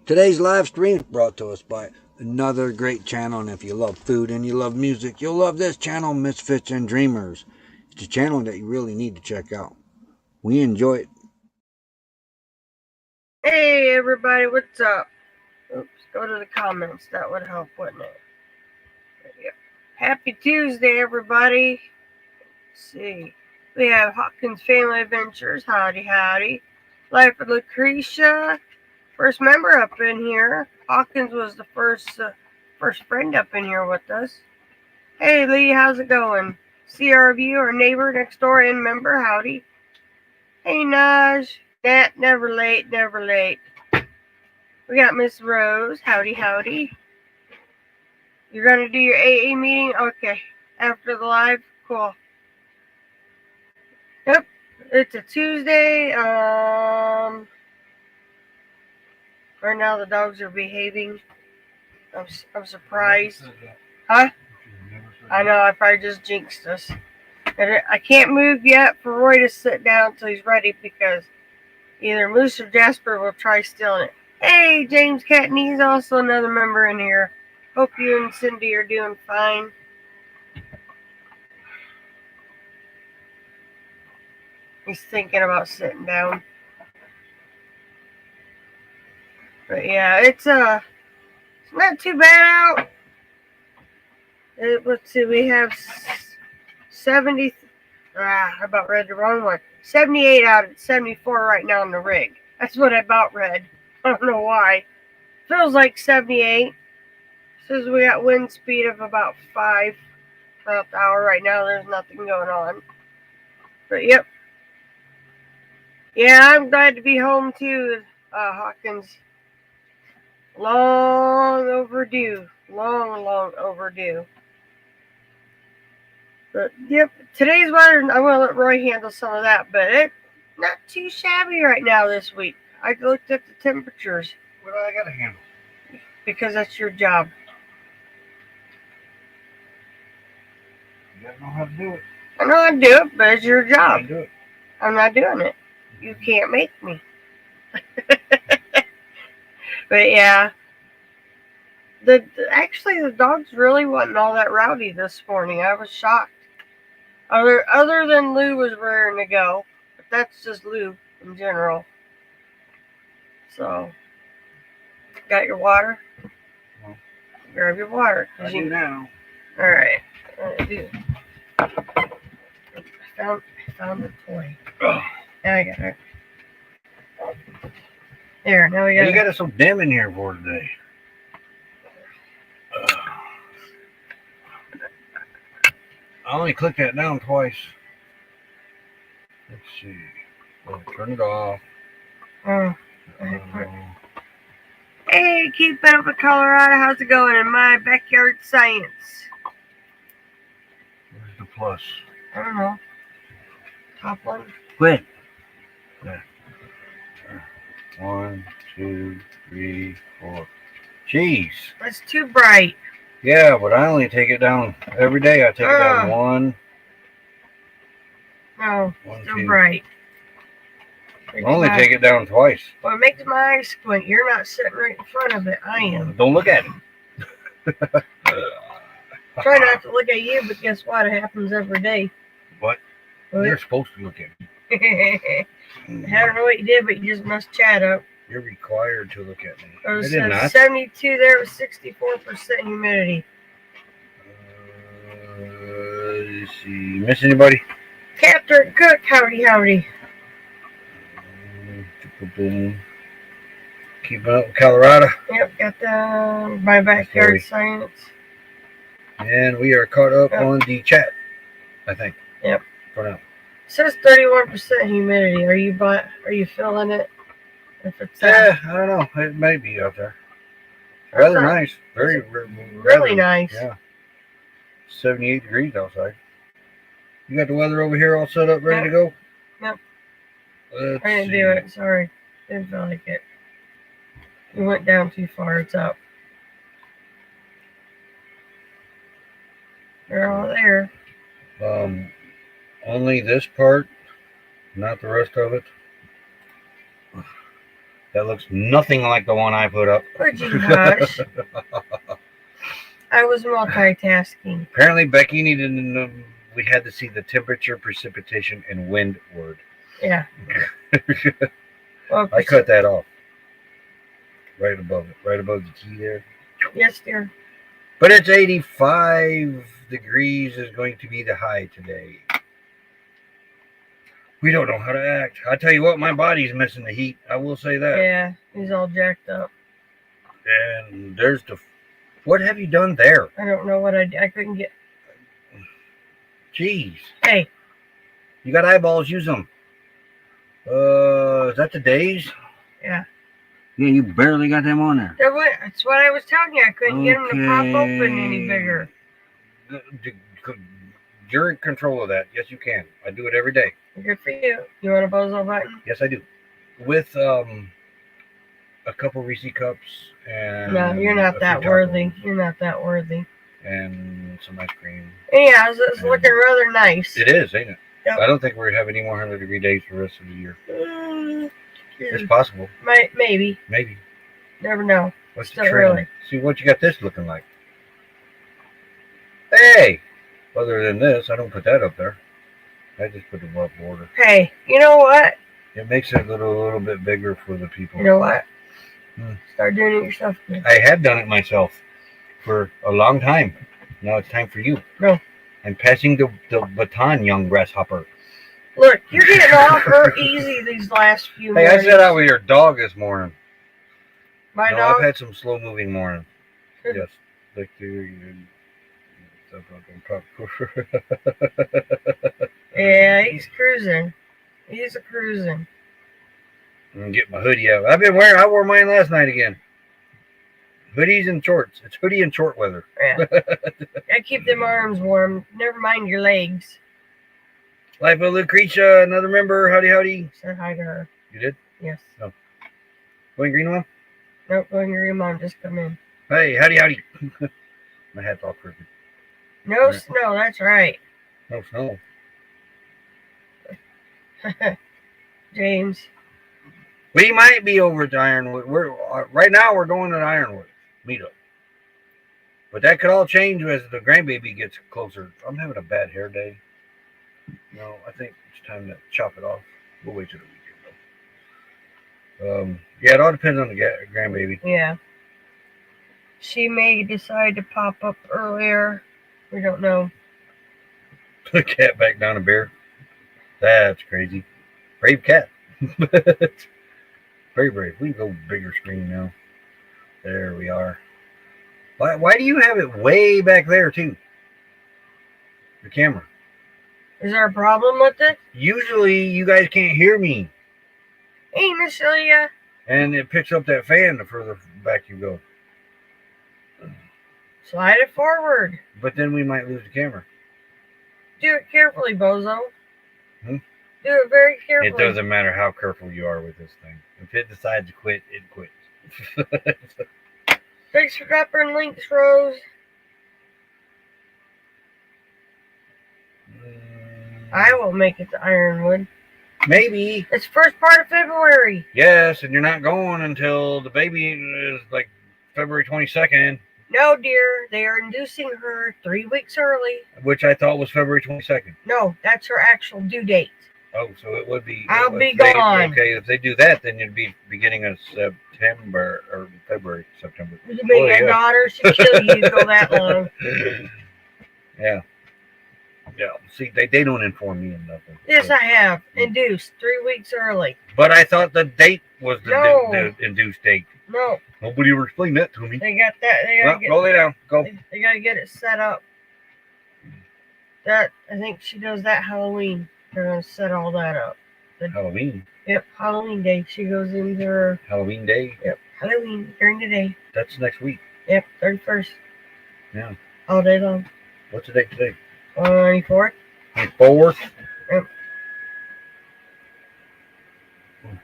Today's live stream is brought to us by another great channel, and if you love food and you love music, you'll love this channel, Misfits and Dreamers. It's a channel that you really need to check out. We enjoy it. Hey everybody, what's up? Oops, go to the comments. That would help, wouldn't it? Yeah. Happy Tuesday, everybody. Let's see. We have Hawkins Family Adventures. Howdy, howdy. Life of Lucretia. First member up in here. Hawkins was the first friend up in here with us. Hey Lee, how's it going? CRV, our neighbor next door and member. Howdy. Hey Naj. Nat, never late, never late. We got Miss Rose. Howdy, howdy. You're going to do your AA meeting? Okay. After the live? Cool. Yep. It's a Tuesday. Right now the dogs are behaving. I'm surprised. Huh? I know, I probably just jinxed us. I can't move yet for Roy to sit down until he's ready because either Moose or Jasper will try stealing it. Hey, James Catney's also another member in here. Hope you and Cindy are doing fine. He's thinking about sitting down. But yeah, it's not too bad out. Let's see, we have 70. I about read the wrong one. 78 out of 74 right now on the rig. That's what I about read. I don't know why. Feels like 78. Says we got wind speed of about 5 throughout the hour. Right now there's nothing going on. But yep. Yeah, I'm glad to be home too, Hawkins. Long overdue. Long overdue. But yep, today's weather, I'm going to let Roy handle some of that, but it's not too shabby right now this week. I looked at the temperatures. What do I got to handle? Because that's your job. You gotta know how to do it. I know how to do it, but it's your job. I do it. I'm not doing it. You can't make me. But yeah. Actually, the dogs really wasn't all that rowdy this morning. I was shocked. Other than Lou was raring to go, but that's just Lou in general. So, got your water? No. Grab your water. I do now. All right. I found the toy. Now I got it. There. Now we got. You got it so dim in here for today. I only clicked that down twice. Let's see. We'll turn it off. Hey, keep up with Colorado. How's it going in my backyard science? Where's the plus? I don't know. Top one. Quit. Yeah. 1, 2, 3, 4. Jeez. That's too bright. Yeah, but I only take it down every day. I take it down 1. No, too bright. I only take it down twice. Well, it makes my eyes squint. You're not sitting right in front of it. I am. Don't look at it. Try not to look at you, but guess what? It happens every day. What? You're supposed to look at me. I don't know what you did, but you just must chat up. You're required to look at me. I did not. 72 there with 64% humidity. Let's see. Miss anybody? Captain Cook, howdy. Keeping up with Colorado. Yep, got my backyard science. And we are caught up on the chat, I think. Yep. For now. It says 31% humidity. Are you feeling it? If it's I don't know. It may be out there. Rather nice. Really nice. Yeah. 78 degrees outside. You got the weather over here all set up, ready to go? Yep. I didn't do it. Sorry. Didn't feel like it. We went down too far. It's up. They're all there. Only this part, not the rest of it. That looks nothing like the one I put up. Would you hush? I was multitasking. Apparently, Becky needed to know. We had to see the temperature, precipitation, and windward. Yeah. Well, I cut that off. Right above it. Right above the key there. Yes, dear. But it's 85 degrees is going to be the high today. We don't know how to act. I tell you what, my body's missing the heat. I will say that. Yeah, he's all jacked up. And there's the... What have you done there? I don't know what I couldn't get. Jeez. Hey. You got eyeballs, use them. Is that the days? Yeah. Yeah, you barely got them on there. That's what I was telling you. I couldn't get them to pop open any bigger. You're in control of that. Yes, you can. I do it every day. Good for you. You want a bozo button? Yes, I do. With a couple Reese cups and... No, you're not that worthy. You're not that worthy. And some ice cream. Yeah, it's looking rather nice. It is, ain't it? Yep. I don't think we're going to have any more 100-degree days for the rest of the year. It's possible. Maybe. Maybe. Never know. What's the trend? Early. See what you got this looking like. Hey! Other than this, I don't put that up there. I just put the above border. Hey, you know what? It makes it a little bit bigger for the people. You know what? Start doing it yourself. I have done it myself for a long time. Now it's time for you. No. I'm passing the baton, young grasshopper. Look, you're getting off her easy these last few mornings. Hey, I set out with your dog this morning. My dog? I've had some slow-moving morning. Yes. Like yeah, he's cruising. He's a cruising. I'm gonna get my hoodie out. I wore mine last night again. Hoodies and shorts. It's hoodie and short weather. Yeah. Gotta keep them arms warm. Never mind your legs. Life of Lucretia, another member. Howdy, howdy. Said hi to her. You did? Yes. No. Going green one? Nope, going green one. Just come in. Hey, howdy, howdy. My hat's all crooked. No snow, that's right. No snow. James. We might be over to Ironwood. Right now we're going to Ironwood meetup. But that could all change as the grandbaby gets closer. I'm having a bad hair day. No, I think it's time to chop it off. We'll wait till the weekend though. Yeah, it all depends on the grandbaby. Yeah. She may decide to pop up earlier. We don't know. Put a cat back down a bear. That's crazy. Brave cat. Very brave. We can go bigger screen now. There we are. Why do you have it way back there too? The camera. Is there a problem with it? Usually you guys can't hear me. Hey, Miss Celia. And it picks up that fan the further back you go. Slide it forward. But then we might lose the camera. Do it carefully, bozo. Do it very carefully. It doesn't matter how careful you are with this thing. If it decides to quit, it quits. Thanks for dropping links, Rose. I will make it to Ironwood. Maybe. It's first part of February. Yes, and you're not going until the baby is like February 22nd. No, dear. They are inducing her 3 weeks early. Which I thought was February 22nd. No, that's her actual due date. Oh, so it would be... I'll be gone. Okay, if they do that, then it'd be beginning of September, or February, September. You mean your daughter should kill you to go that long. Yeah. Yeah, see, they don't inform me of nothing. Yes, I have. Induced 3 weeks early. But I thought the date was the induced date. No. Nobody ever explained that to me. They got that. Go lay down. Go. They got to get it set up. I think she does that Halloween. They're going to set all that up. Halloween? Yep, Halloween day. She goes into her... Halloween day? Yep, Halloween during the day. That's next week. Yep, 31st. Yeah. All day long. What's the date today? 24th. 24th? Yep.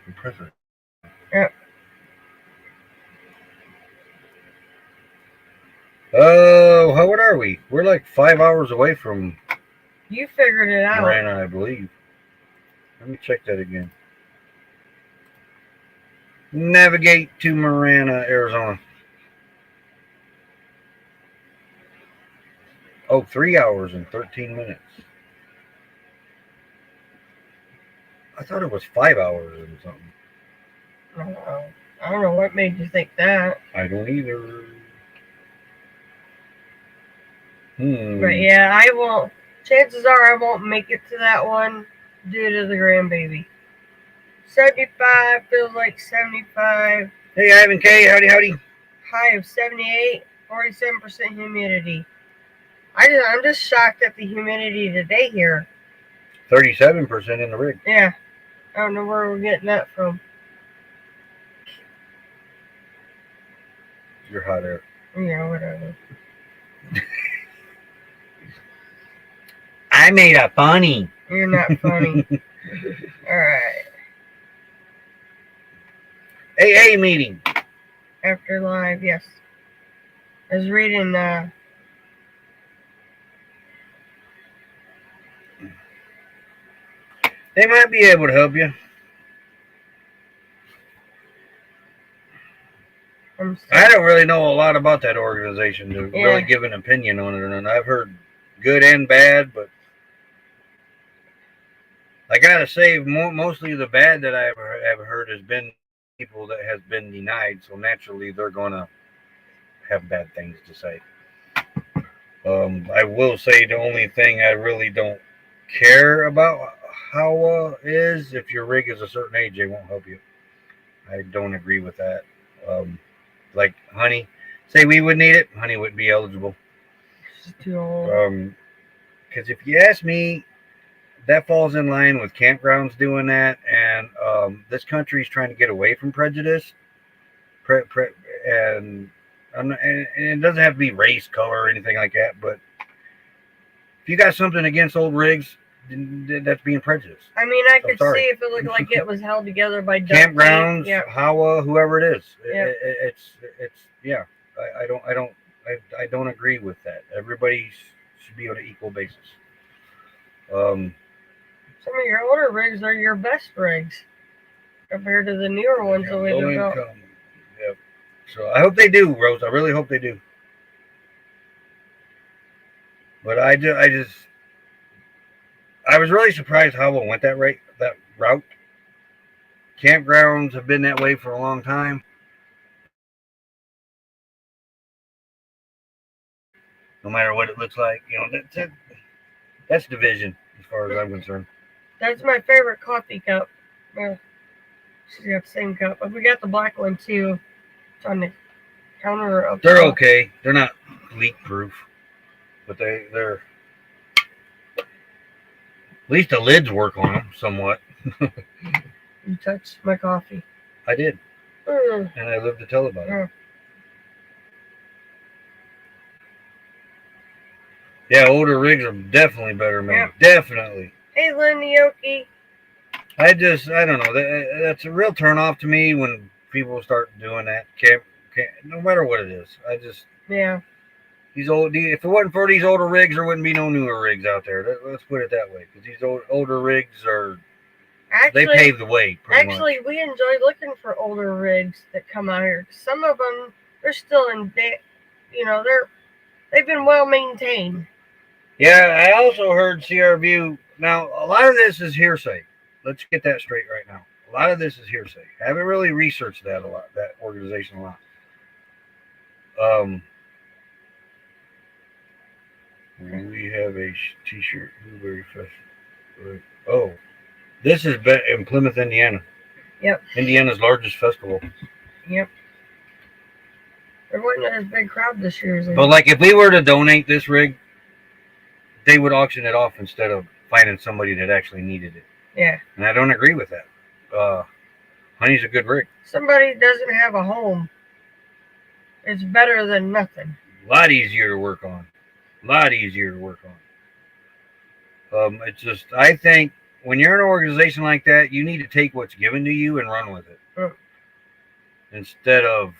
The president. Yep. Oh, what are we? We're like 5 hours away from... You figured it out. Marana, I believe. Let me check that again. Navigate to Marana, Arizona. Oh, 3 hours and 13 minutes. I thought it was 5 hours and something. I don't know what made you think that. I don't either. But yeah, I won't. Chances are I won't make it to that one due to the grandbaby. 75 feels like 75. Hey, Ivan K. Howdy, howdy. High of 78, 47% humidity. I'm just shocked at the humidity today here. 37% in the rig. Yeah, I don't know where we're getting that from. You're hot air. Yeah, whatever. I made a funny. You're not funny. Alright. AA meeting. After live, yes. I was reading, They might be able to help you. I don't really know a lot about that organization to really give an opinion on it. And I've heard good and bad, but I gotta say, mostly the bad that I've heard has been people that has been denied. So naturally, they're gonna have bad things to say. I will say the only thing I really don't care about how is if your rig is a certain age, they won't help you. I don't agree with that. Like honey, say we would need it, honey would be eligible. Too old. Because if you ask me, that falls in line with campgrounds doing that, and this country is trying to get away from prejudice. And it doesn't have to be race, color, or anything like that. But if you got something against old rigs, that's being prejudiced. I mean, I could see if it looked like it was held together by campgrounds, whoever it is. Yep. It's yeah. I don't agree with that. Everybody should be on an equal basis. Some of your older rigs are your best rigs compared to the newer ones. Yeah, low income. Yep. So I hope they do, Rose. I really hope they do. But I was really surprised how it went that route. Campgrounds have been that way for a long time. No matter what it looks like, that's division as far as I'm concerned. That's my favorite coffee cup. She's got the same cup. But we got the black one too. It's on the counter up there. They're okay. They're not leak proof, but they're at least the lids work on them somewhat. You touched my coffee. I did. And I live to tell about it. Yeah, older rigs are definitely better made. Yep. Definitely. Hey, Lynn Yoki. I don't know. That's a real turn off to me when people start doing that. No matter what it is. These old. If it wasn't for these older rigs, there wouldn't be no newer rigs out there. Let's put it that way. Because these older rigs are. They pave the way. Actually, we enjoy looking for older rigs that come out here. Some of them, they're still in. They've been well maintained. Yeah, I also heard CRView. Now, a lot of this is hearsay. Let's get that straight right now. A lot of this is hearsay. I haven't really researched that a lot, that organization a lot. We have a T-shirt. Blueberry Festival. Oh, this is in Plymouth, Indiana. Yep. Indiana's largest festival. Yep. There wasn't as big crowd this year. But like, if we were to donate this rig, they would auction it off instead of finding somebody that actually needed it. Yeah. And I don't agree with that. Honey's a good rig. Somebody doesn't have a home. It's better than nothing. A lot easier to work on. It's just, I think when you're in an organization like that, you need to take what's given to you and run with it. Instead of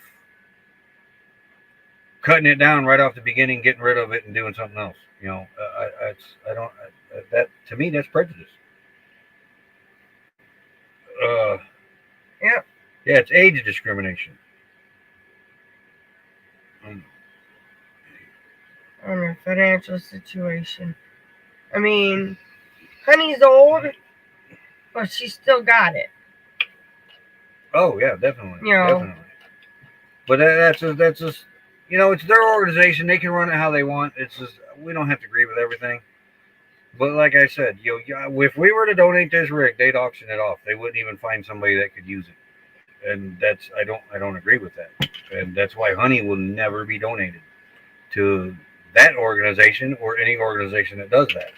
cutting it down right off the beginning, getting rid of it, and doing something else. That to me, that's prejudice. Yeah, it's age discrimination. On her financial situation. I mean, Honey's old, but she still got it. Oh yeah, definitely, You know. definitely. But that's just it's their organization. They can run it how they want. It's just we don't have to agree with everything. But like I said, if we were to donate this rig, they'd auction it off. They wouldn't even find somebody that could use it, and I don't agree with that. And that's why honey will never be donated to that organization or any organization that does that.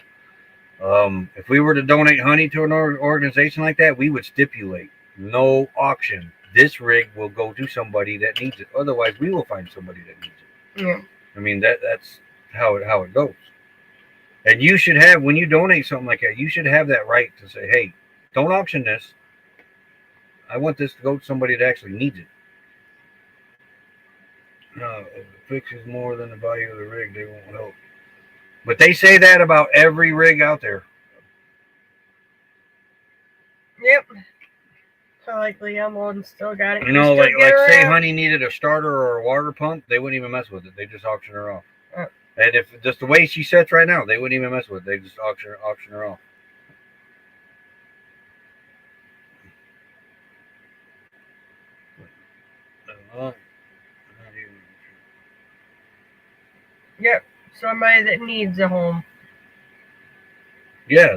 If we were to donate honey to an organization like that, we would stipulate no auction. This rig will go to somebody that needs it. Otherwise, we will find somebody that needs it. Yeah. I mean that's how it goes. And you should have, when you donate something like that, you should have that right to say, hey, don't auction this. I want this to go to somebody that actually needs it. No, if it fixes more than the value of the rig, they won't help. But they say that about every rig out there. Yep. So likely Emerald still got it. Like say honey needed a starter or a water pump, they wouldn't even mess with it. They just auction her off. And if just the way she sits right now, they wouldn't even mess with it. They just auction her off. Yep, somebody that needs a home. Yeah,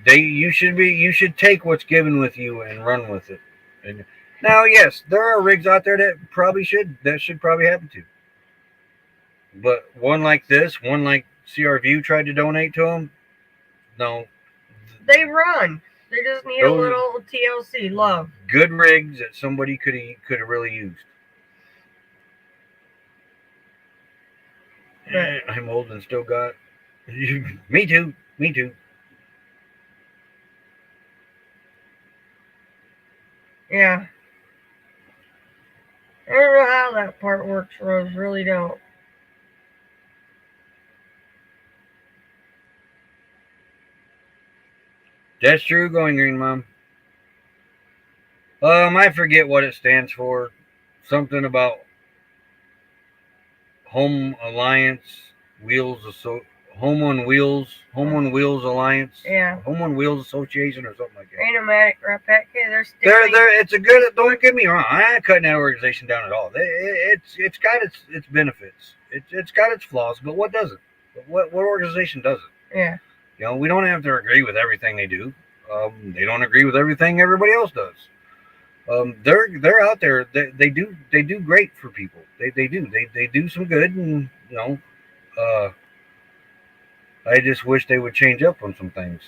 you should take what's given with you and run with it. And now, yes, there are rigs out there that should probably happen to. But one like this, one like CR View tried to donate to them, no. They run. They just need a little TLC love. Good rigs that somebody could have really used. Right. I'm old and still got. Me too. Yeah. I don't know how that part works, Rose. Really don't. That's true, Going Green Mom. I forget what it stands for. Something about Home Alliance Wheels Home on Wheels Alliance. Yeah. Home on Wheels Association or something like that. Automatic Repack. Hey, it's a good. Don't get me wrong. I'm not cutting that organization down at all. It's got its benefits. It's got its flaws, but what doesn't? What organization doesn't? Yeah. We don't have to agree with everything they do. They don't agree with everything everybody else does. They're out there. They do great for people. They do some good, and I just wish they would change up on some things.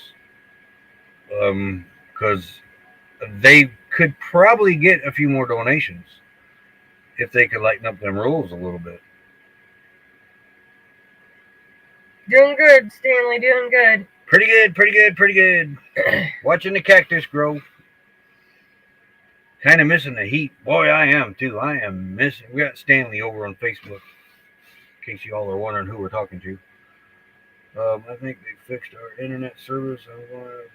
Because they could probably get a few more donations if they could lighten up them rules a little bit. Doing good, Stanley. Doing good. Pretty good. Watching the cactus grow. Kind of missing the heat. Boy, I am too. I am missing. We got Stanley over on Facebook. In case you all are wondering who we're talking to. I think they fixed our internet service. I'm going to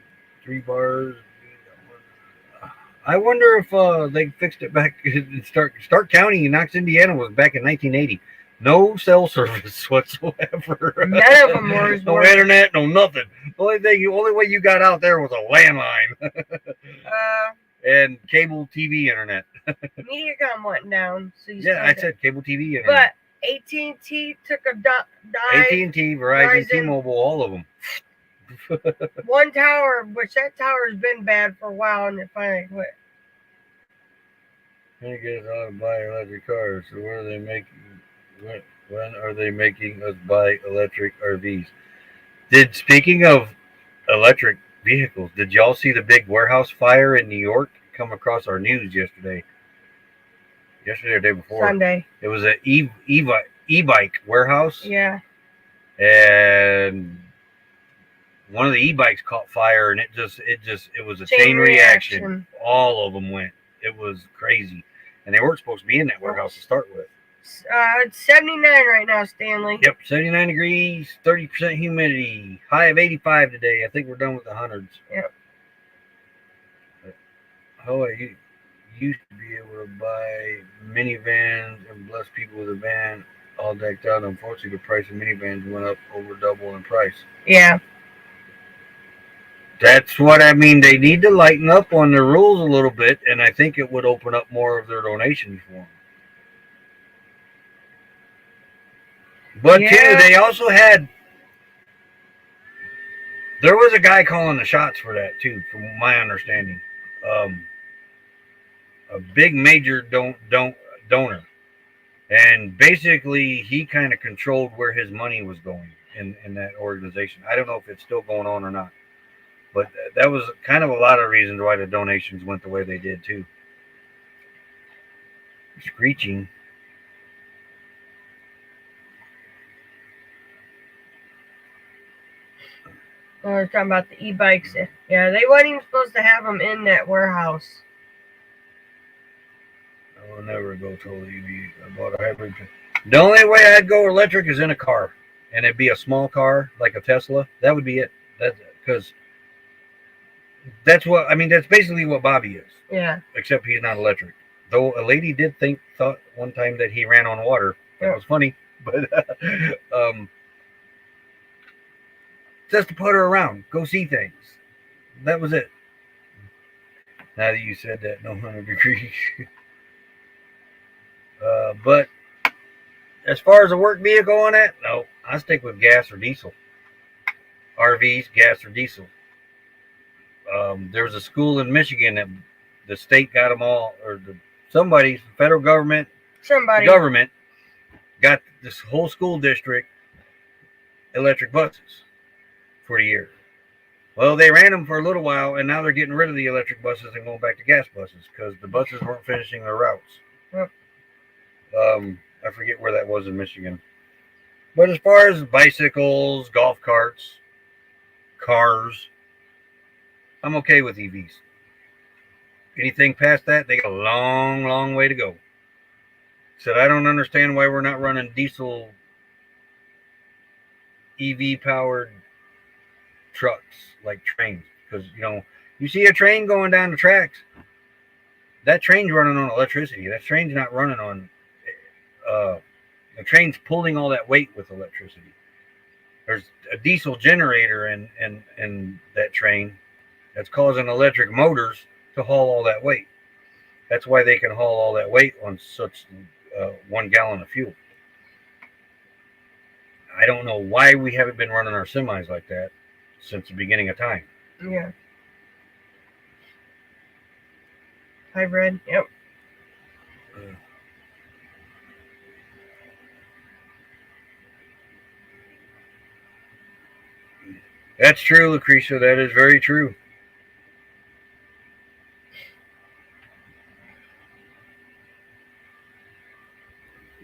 3 bars. I wonder if they fixed it back in Stark County in Knox, Indiana was back in 1980. No cell service whatsoever. None of them were. No internet, no nothing. The only way you got out there was a landline. And cable TV internet. Mediacom went down. So I said cable TV internet. But AT&T took a dive. AT&T, Verizon, T-Mobile, all of them. One tower, which that tower's been bad for a while, and it finally quit. I guess I'll buy electric cars. So when are they making us buy electric RVs? Speaking of electric vehicles, did y'all see the big warehouse fire in New York come across our news yesterday? Yesterday or the day before? Sunday. It was an e-bike warehouse. Yeah. And one of the e-bikes caught fire, and it was a chain reaction. All of them went. It was crazy, and they weren't supposed to be in that warehouse to start with. It's 79 right now, Stanley. Yep, 79 degrees, 30% humidity, high of 85 today. I think we're done with the hundreds. Yep. Oh, used to be able to buy minivans and bless people with a van all decked out. Unfortunately, the price of minivans went up over double in price. Yeah. That's what I mean. They need to lighten up on their rules a little bit, and I think it would open up more of their donations for them. But too, they also had. There was a guy calling the shots for that too, from my understanding. A big major donor, and basically he kind of controlled where his money was going in that organization. I don't know if it's still going on or not, but that was kind of a lot of reasons why the donations went the way they did too. Screeching. We're talking about the e-bikes. Yeah, they weren't even supposed to have them in that warehouse. I will never go totally EV. I bought a hybrid. The only way I'd go electric is in a car, and it'd be a small car like a Tesla. That would be it. That's because that's what I mean. That's basically what Bobby is. Yeah. Except he's not electric. Though a lady did thought one time that he ran on water. That was funny, but just to put her around, go see things. That was it. Now that you said that, no 100 degrees. But as far as a work vehicle on that, no, I stick with gas or diesel. RVs, gas or diesel. There was a school in Michigan that the state got them all, or somebody, federal government, government got this whole school district electric buses for a year. Well, they ran them for a little while, and now they're getting rid of the electric buses and going back to gas buses because the buses weren't finishing their routes. Yep. I forget where that was in Michigan. But as far as bicycles, golf carts, cars, I'm okay with EVs. Anything past that, they got a long, long way to go. Said I don't understand why we're not running diesel EV powered trucks like trains, because you see a train going down the tracks, that train's running on electricity. That train's not running on the train's pulling all that weight with electricity. There's a diesel generator in that train that's causing electric motors to haul all that weight. That's why they can haul all that weight on such 1 gallon of fuel. I don't know why we haven't been running our semis like that since the beginning of time. Yeah. Hybrid, yep. That's true, Lucretia. That is very true.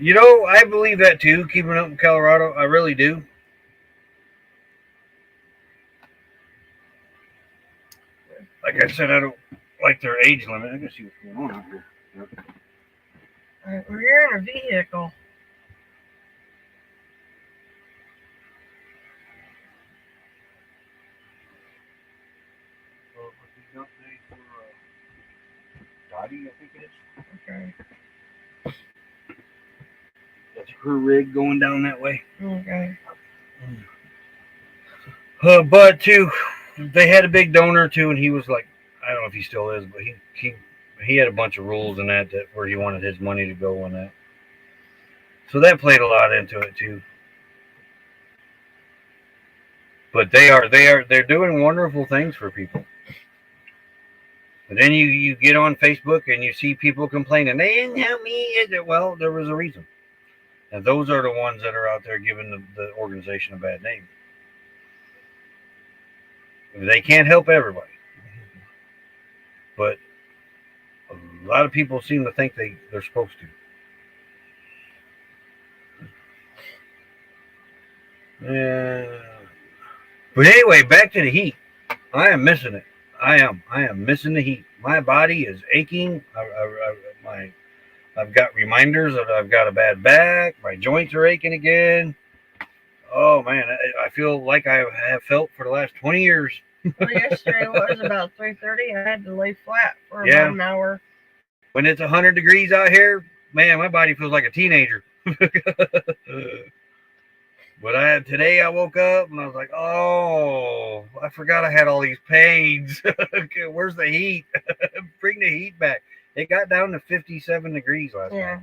I believe that too, keeping up in Colorado. I really do. Like I said, I don't like their age limit. I can see what's going on out here. Yep. All right, we're in a vehicle. Dottie, I think it is. Okay. That's her rig going down that way. Okay. But too, they had a big donor too, and he was like, I don't know if he still is, but he had a bunch of rules in that where he wanted his money to go on that. So that played a lot into it too. But they're doing wonderful things for people. But then you get on Facebook and you see people complaining, they didn't help me. Well, there was a reason. And those are the ones that are out there giving the organization a bad name. They can't help everybody. But a lot of people seem to think they're supposed to. Yeah. But anyway, back to the heat. I am missing it. I am missing the heat. My body is aching. I've got reminders that I've got a bad back. My joints are aching again. Oh man, I feel like I have felt for the last 20 years. Well, yesterday was about 3:30. I had to lay flat for about an hour. When it's 100 degrees out here, man, my body feels like a teenager. But today I woke up and I was like, oh, I forgot I had all these pains. Okay, where's the heat? Bring the heat back. It got down to 57 degrees last Yeah.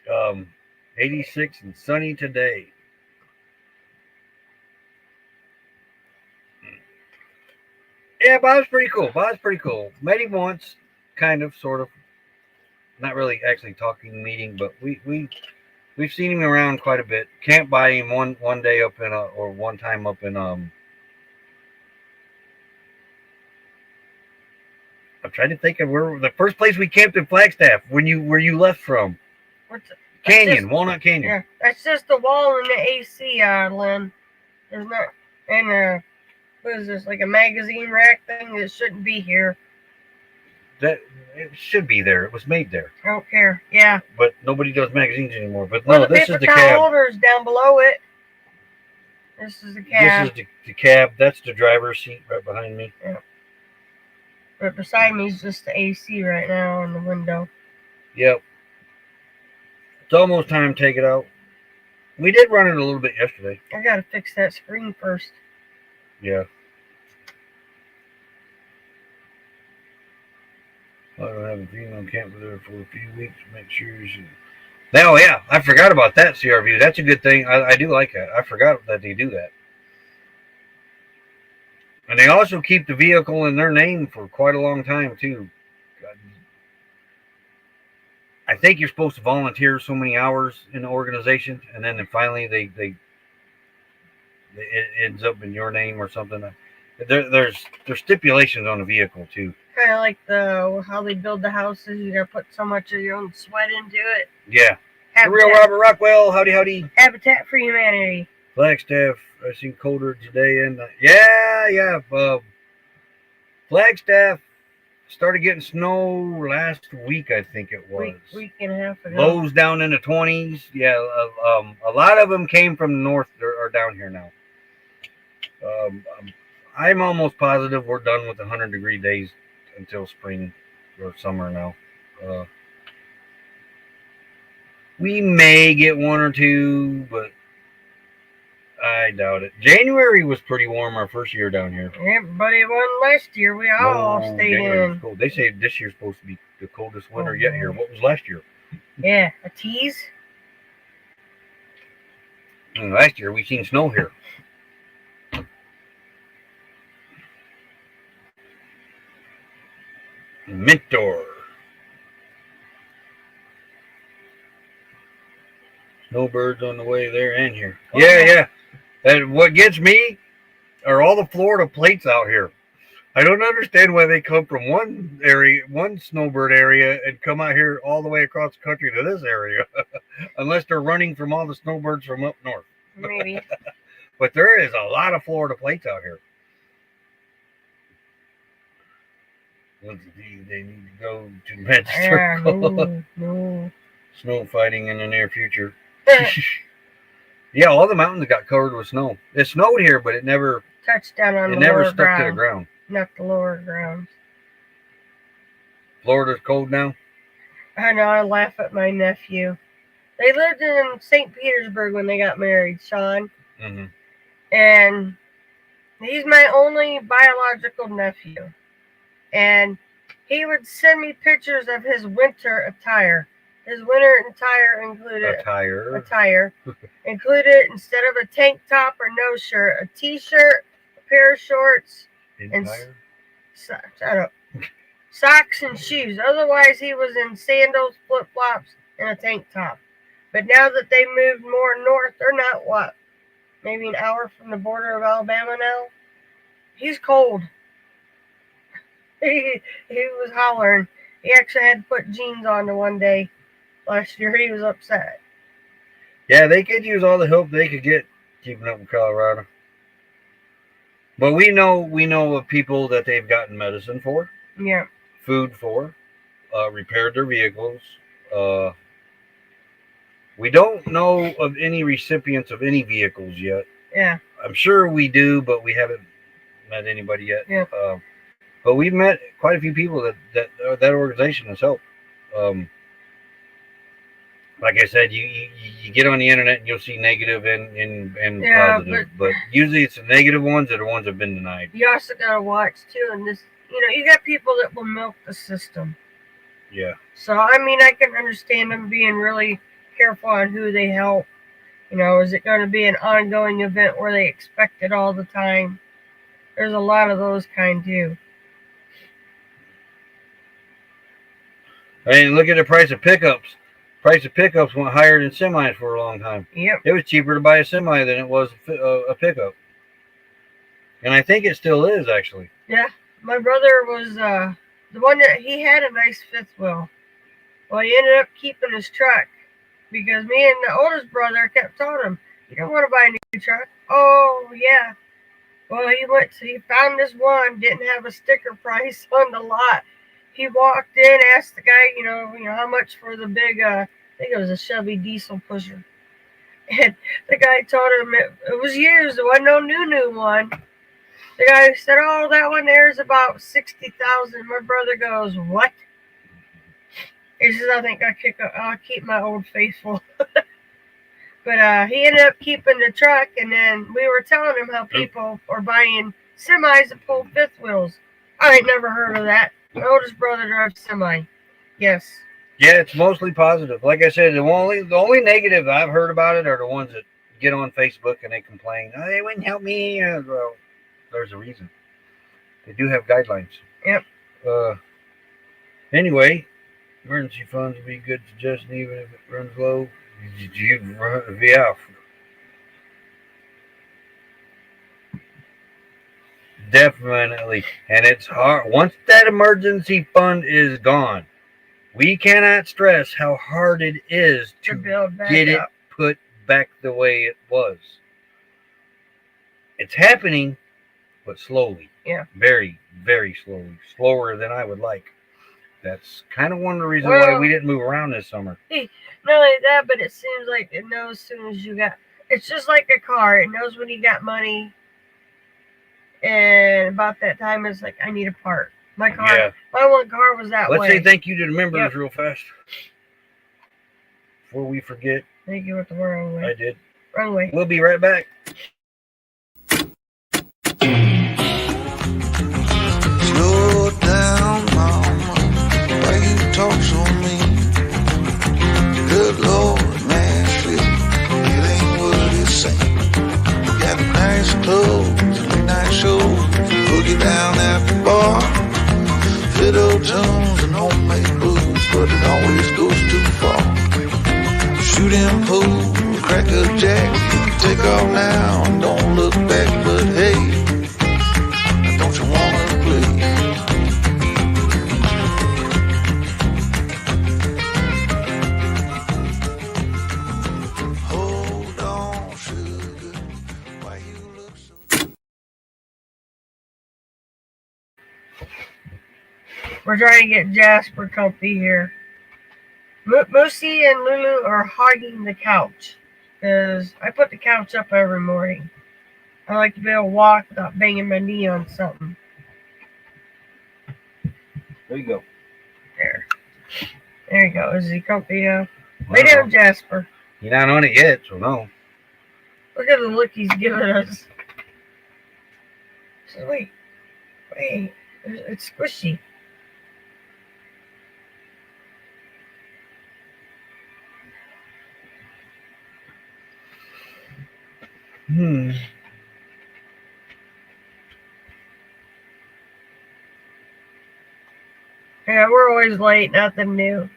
night. 86 and sunny today. Yeah, Bob's pretty cool. Met him once, kind of, sort of. Not really actually talking meeting, but we've seen him around quite a bit. Camped by him one day up in or one time up in I'm trying to think of where the first place we camped in Flagstaff where you left from. Canyon, Walnut Canyon. Yeah, that's just the wall in the AC, Lynn. There's not, and what is this, like a magazine rack thing that shouldn't be here? That it should be there. It was made there. I don't care. Yeah. But nobody does magazines anymore. But well, no, the this paper is the towel cab. holder's down below it. This is the cab. This is the cab. That's the driver's seat right behind me. Yeah. But beside me is just the AC right now in the window. Yep. It's almost time to take it out. We did run it a little bit yesterday. I gotta fix that screen first. Yeah. I don't have a female camp with her for a few weeks. Make sure she. Oh yeah, I forgot about that CRV. That's a good thing. I do like that. I forgot that they do that. And they also keep the vehicle in their name for quite a long time too. God. I think you're supposed to volunteer so many hours in the organization, and then finally it ends up in your name or something. There's stipulations on the vehicle too. Kind of like how they build the houses. You gotta put so much of your own sweat into it. Yeah. The real Robert Rockwell. Howdy. Habitat for Humanity. Flagstaff. I seen colder today, and yeah. Flagstaff started getting snow last week, I think it was. Week and a half ago. Lows down in the 20s. Yeah, a lot of them came from the north or down here now. I'm almost positive we're done with the 100-degree days until spring or summer now. We may get one or two, but I doubt it. January was pretty warm our first year down here. Everybody won last year. We all stayed in. Cold. They say this year's supposed to be the coldest winter yet here. What was last year? Yeah, a tease. And last year we seen snow here. Mentor. Snowbirds on the way there and here. Yeah. And what gets me are all the Florida plates out here. I don't understand why they come from one area, one snowbird area, and come out here all the way across the country to this area, unless they're running from all the snowbirds from up north. Maybe. But there is a lot of Florida plates out here. They need to go to the Magic Circle. No. Snow fighting in the near future. Yeah, all the mountains got covered with snow. It snowed here, but it never touched down on it the never lower stuck ground. to the ground. Not the lower ground. Florida's cold now? I know, I laugh at my nephew. They lived in St. Petersburg when they got married, Sean. Mm-hmm. And he's my only biological nephew. And he would send me pictures of his winter attire. His winter attire included included, instead of a tank top or no shirt, a t-shirt, a pair of shorts, and socks and shoes. Otherwise, he was in sandals, flip-flops, and a tank top. But now that they moved more north, they're not, maybe an hour from the border of Alabama now? He's cold. He was hollering. He actually had to put jeans on the one day last year. He was upset. Yeah, they could use all the help they could get keeping up in Colorado. But we know of people that they've gotten medicine for. Yeah. Food for. Repaired their vehicles. We don't know of any recipients of any vehicles yet. Yeah. I'm sure we do, but we haven't met anybody yet. Yeah. But we've met quite a few people that organization has helped. Um, like I said, you get on the internet and you'll see negative and positive, but usually it's the negative ones that are ones that have been denied. You also gotta watch too, and this, you got people that will milk the system. Yeah. So I mean, I can understand them being really careful on who they help. Is it going to be an ongoing event where they expect it all the time? There's a lot of those kind too. I mean, look at the price of pickups. Price of pickups went higher than semis for a long time. Yep. It was cheaper to buy a semi than it was a pickup. And I think it still is, actually. Yeah. My brother was the one that he had a nice fifth wheel. Well, he ended up keeping his truck because me and the oldest brother kept telling him, "You don't want to buy a new truck." Oh, yeah. Well, he found this one, didn't have a sticker price on the lot. He walked in, asked the guy, how much for the big, I think it was a Chevy diesel pusher. And the guy told him it was used. There wasn't no new one. The guy said, "Oh, that one there is about 60,000." My brother goes, "What?" He says, "I think I'll keep my old faithful." But he ended up keeping the truck, and then we were telling him how people are buying semis that pull fifth wheels. I ain't never heard of that. My oldest brother drives semi. Yes. Yeah, it's mostly positive. Like I said, the only negative I've heard about it are the ones that get on Facebook and they complain, "Oh, they wouldn't help me." Well, there's a reason. They do have guidelines. Yep. Anyway, emergency funds would be good suggestion even if it runs low. Yeah. Definitely. And it's hard. Once that emergency fund is gone, we cannot stress how hard it is to build back get up. it put back the way it was. It's happening, but slowly. Yeah. Very, very slowly. Slower than I would like. That's kind of one of the reasons why we didn't move around this summer. Not only that, but it seems like it knows as soon as you got. It's just like a car. It knows when you got money. And about that time, it's like, I need a part. My one car was that way. Let's say thank you to the members real fast. Before we forget. Thank you with the wrong way. I did. Wrong way. We'll be right back. Slow down, mama. Why you talk so mean? Good Lord, Nashville, it ain't what it seems. You got nice clothes and nice shows, boogie down at the bar, fiddle tunes and homemade blues, but it always goes too far. Shooting pool, crack a jack, take off now and don't look back, but hey, don't you wanna play? Hold on, sugar, why you look so... We're trying to get Jasper comfy here. Moosey and Lulu are hogging the couch because I put the couch up every morning. I like to be able to walk without banging my knee on something. There you go. There you go. Is he comfy? Lay down, Jasper. You're not on it yet, so no. Look at the look he's giving us. So wait. It's squishy. Yeah, we're always late. Nothing new.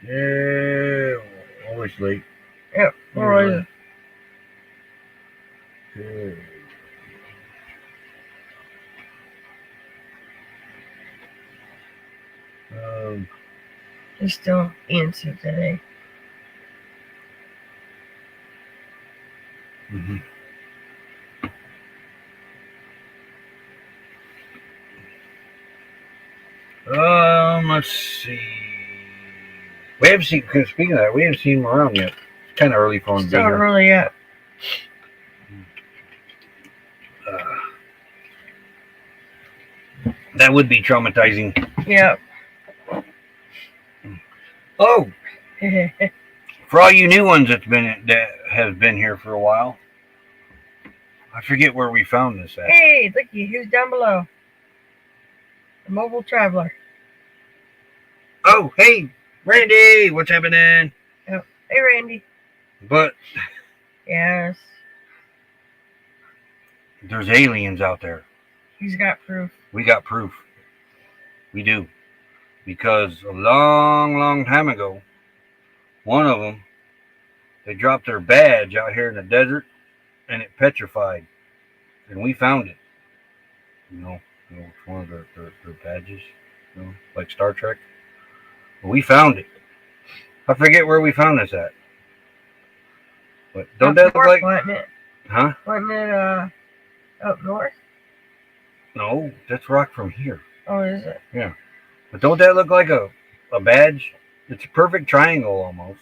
Yeah, always late. Yep, we're always. Good. He's still antsy today. Let's see. We haven't seen. Speaking of that, we haven't seen him around yet. It's kind of early for him to be Still here. early yet. That would be traumatizing. Yep. Oh, for all you new ones that has been here for a while, I forget where we found this at. Hey, looky, who's down below? The mobile traveler. Oh, hey, Randy, what's happening? Yep. Hey, Randy. But Yes. there's aliens out there. He's got proof. We got proof. We do. Because a long, long time ago, one of them, they dropped their badge out here in the desert and it petrified. And we found it. It's one of their badges, like Star Trek. We found it. I forget where we found this at. But don't that look like... Wasn't it? Huh? Wasn't it up north? No, that's rock from here. Oh, is it? Yeah. But don't that look like a badge? It's a perfect triangle almost.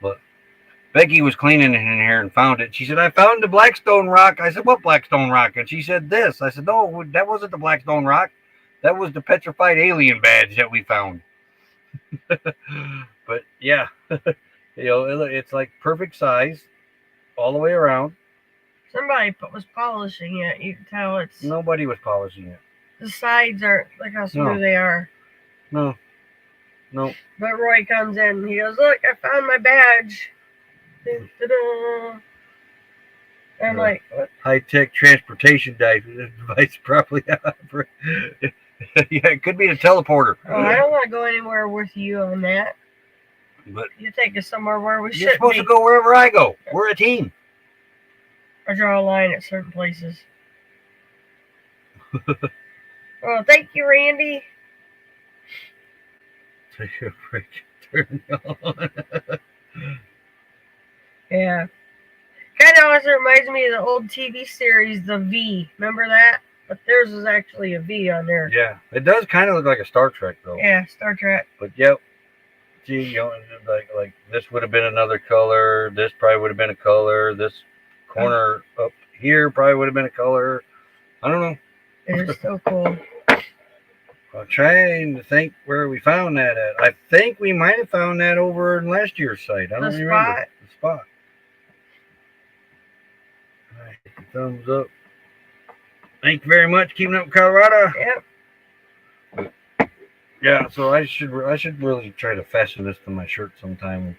But Becky was cleaning in here and found it. She said, I found the Blackstone rock. I said, what Blackstone rock? And she said this. I said, no, that wasn't the Blackstone rock. That was the petrified alien badge that we found. But yeah, it's like perfect size all the way around. Somebody was polishing it. You can tell it's... Nobody was polishing it. The sides aren't like how smooth No. they are. No. But Roy comes in and he goes, look, I found my badge. Da-da-da. I'm like, what? High-tech transportation device probably. Yeah, it could be a teleporter. Oh, I don't want to go anywhere with you on that. But You take us somewhere where we you're shouldn't supposed be. to go wherever I go. We're a team. I draw a line at certain places. Well, thank you, Randy. Take a break. Turn it on. Yeah. Kind of also reminds me of the old TV series, The V. Remember that? But theirs was actually a V on there. Yeah, it does kind of look like a Star Trek though. Yeah, Star Trek. But yep. Gee, like this would have been another color. This probably would have been a color. This corner up here probably would have been a color. I don't know. It is so cool. I'm trying to think where we found that at. I think we might have found that over in last year's site. I don't The remember. spot? The spot. All right, thumbs up. Thank you very much. Keeping up, Colorado. Yep. Yeah, so I should really try to fasten this to my shirt sometime.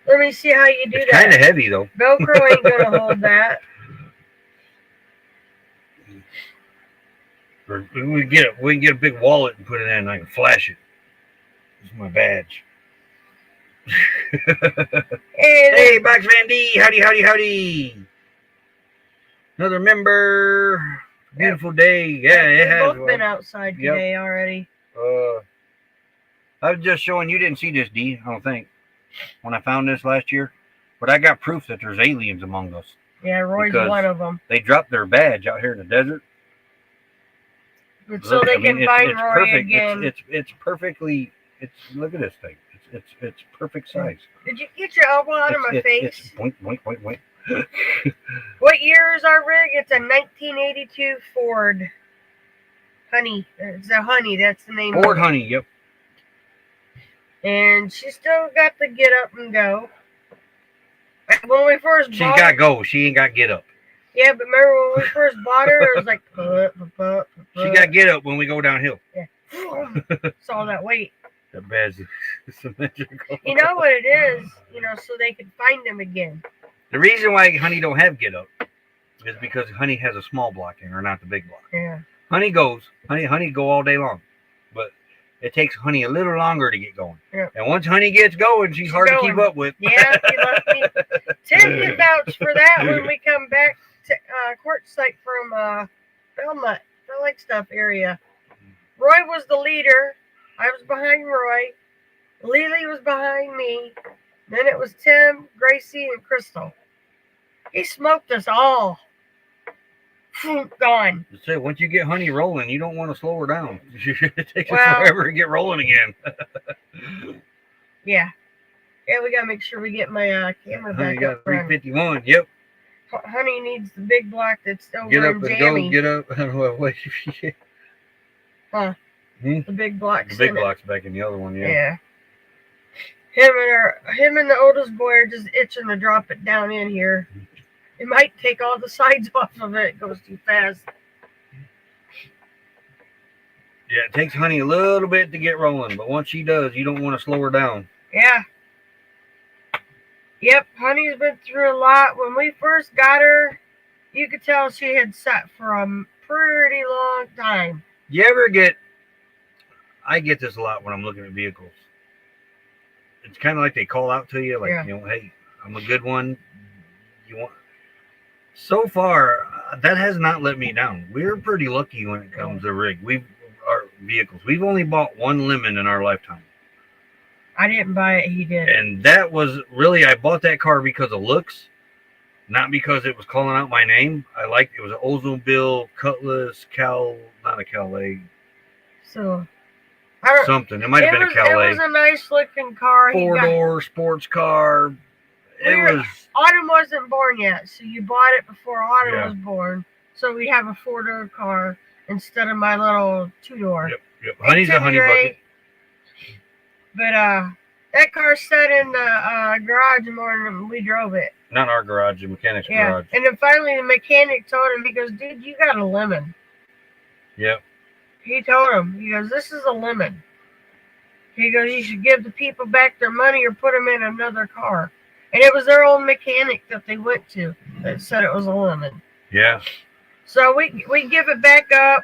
Let me see how you do It's that. kind of heavy though. Velcro ain't gonna hold that. Or we can get a big wallet and put it in and I can flash it. This is my badge. Hey, Box Van D, howdy. Another member. Beautiful day. Yeah, it has. We've both been outside today already. I was just showing you didn't see this, D, I don't think, when I found this last year. But I got proof that there's aliens among us. Yeah, Roy's Because one of them. They dropped their badge out here in the desert. But so they can find Roy perfect. again. It's perfectly. Look at this thing. It's perfect size. Did you get your elbow out of my face? It's boink, boink, boink, boink. What year is our rig? It's a 1982 Ford Honey. It's a Honey. That's the name. Ford of it. Honey. Yep. And she still got the get up and go. When we first She's bought got her, go. She ain't got get up. yeah, but remember when we first bought her, it was like She got get up when we go downhill. saw that weight. That bad's symmetrical. You know what it is? So they can find them again. The reason why Honey don't have get up is because Honey has a small block in her, not the big block. Yeah. Honey go all day long, but it takes Honey a little longer to get going. Yeah. And once Honey gets going, she's hard going. to keep up with. Yeah, he left me. Tim can vouch for that when we come back to Quartzsite from Belmont, the Lake Stuff area. Roy was the leader. I was behind Roy. Lily was behind me. Then it was Tim, Gracie, and Crystal. He smoked us all. Gone. Say, once you get Honey rolling, you don't want to slow her down. It takes her forever to get rolling again. Yeah. Yeah, we gotta make sure we get my camera Honey back got up running. 351. Yep. Honey needs the big block that's over Get up in and Jammy. go. Get up. What? Huh? Hmm? The big block's The big in it. block's back in the other one. Yeah. Yeah. Him and the oldest boy are just itching to drop it down in here. It might take all the sides off of it. It goes too fast. Yeah, it takes Honey a little bit to get rolling, but once she does, you don't want to slow her down. Yeah. Yep, Honey's been through a lot. When we first got her, you could tell she had sat for a pretty long time. You ever get? I get this a lot when I'm looking at vehicles. It's kind of like they call out to you, like, Yeah. Hey, I'm a good one. You want? So far, that has not let me down. We're pretty lucky when it comes to rig. Our vehicles. We've only bought one lemon in our lifetime. I didn't buy it, he did. And that was really, I bought that car because of looks, not because it was calling out my name. I liked it was an Oldsmobile Cutlass not a Calais, So, something. It might have been a Calais. It was a nice looking car. Four-door sports car. Autumn wasn't born yet, so you bought it before Autumn Yeah. was born. So we'd have a 4-door car instead of my little 2-door. Yep. Honey's a honey bucket. But that car sat in the garage more than we drove it. Not our garage, the mechanic's garage. And then finally the mechanic told him, he goes, dude, you got a lemon. Yep. He told him, he goes, this is a lemon. He goes, you should give the people back their money or put them in another car. And it was their own mechanic that they went to that said it was a lemon. Yeah. So we give it back up.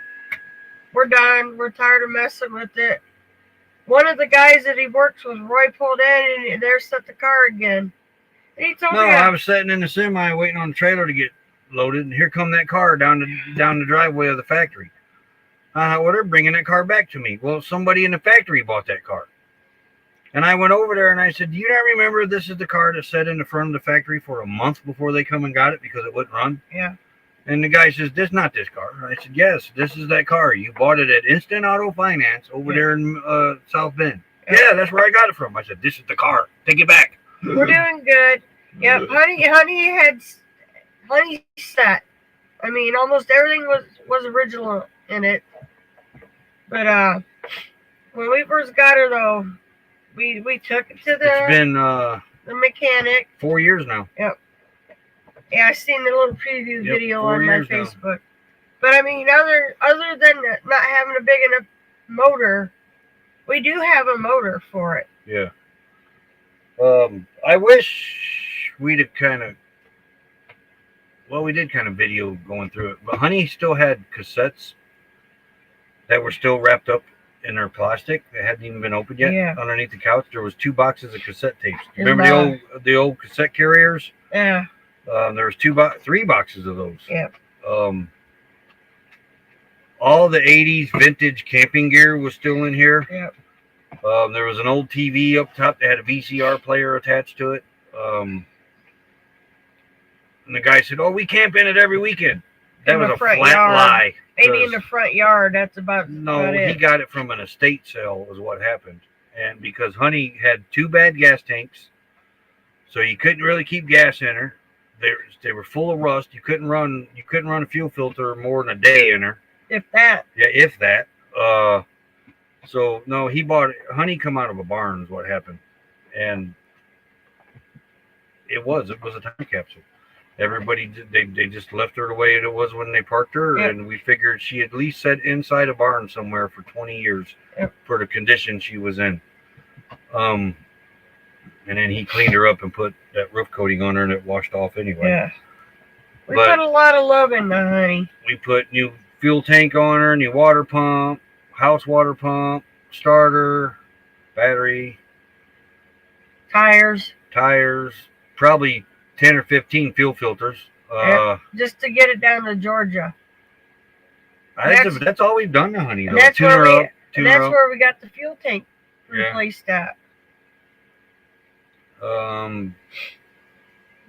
We're done. We're tired of messing with it. One of the guys that he works with, Roy, pulled in and there set the car again. And he told me, I was sitting in the semi waiting on the trailer to get loaded, and here come that car down the driveway of the factory. Well, they're bringing that car back to me. Well, somebody in the factory bought that car. And I went over there and I said, do you not remember this is the car that sat in the front of the factory for a month before they come and got it because it wouldn't run? Yeah. And the guy says, this is not this car. I said, yes, this is that car. You bought it at Instant Auto Finance over there in South Bend. Yeah, that's where I got it from. I said, this is the car. Take it back. We're doing good. Yep, Honey set. I mean, almost everything was original in it. But when we first got her though, we took it to It's been the mechanic. 4 years now. Yep. Yeah, I seen the little preview video 4 on my years now. Facebook. But I mean, other than not having a big enough motor, we do have a motor for it. Yeah. I wish we'd have we did kind of video going through it, but Honey still had cassettes that were still wrapped up in their plastic. They hadn't even been opened yet. Yeah. Underneath the couch, there was 2 boxes of cassette tapes. Remember the old cassette carriers? Yeah. There was 3 boxes of those. Yeah. All the 80s vintage camping gear was still in here. Yep. There was an old TV up top that had a VCR player attached to it. And the guy said, "Oh, we camp in it every weekend." That was a flat lie. Maybe in the front yard. That's about he got it from an estate sale, was what happened. And because Honey had 2 bad gas tanks, so you couldn't really keep gas in her. They were full of rust. You couldn't run a fuel filter more than a day in her. If that. Yeah, if that. So no, he bought it. Honey come out of a barn is what happened, and it was a time capsule. Everybody they just left her the way it was when they parked her, Yep. and we figured she at least sat inside a barn somewhere for 20 years Yep. for the condition she was in. And then he cleaned her up and put that roof coating on her, and it washed off anyway. Yeah. We put a lot of love into Honey. We put new fuel tank on her, new water pump, house water pump, starter, battery, Tires. probably 10 or 15 fuel filters. Just to get it down to Georgia. That's all we've done to Honey, though. That's Tune her up. where we got the fuel tank replaced at.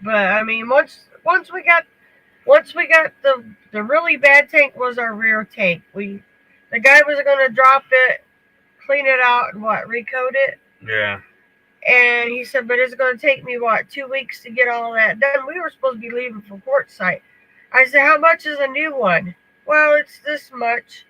But I mean, once we got the really bad tank was our rear tank. The guy was going to drop it, clean it out, and recoat it. Yeah. And he said, but it's going to take me, 2 weeks to get all that done. We were supposed to be leaving for Quartzsite. I said, how much is a new one? Well, it's this much.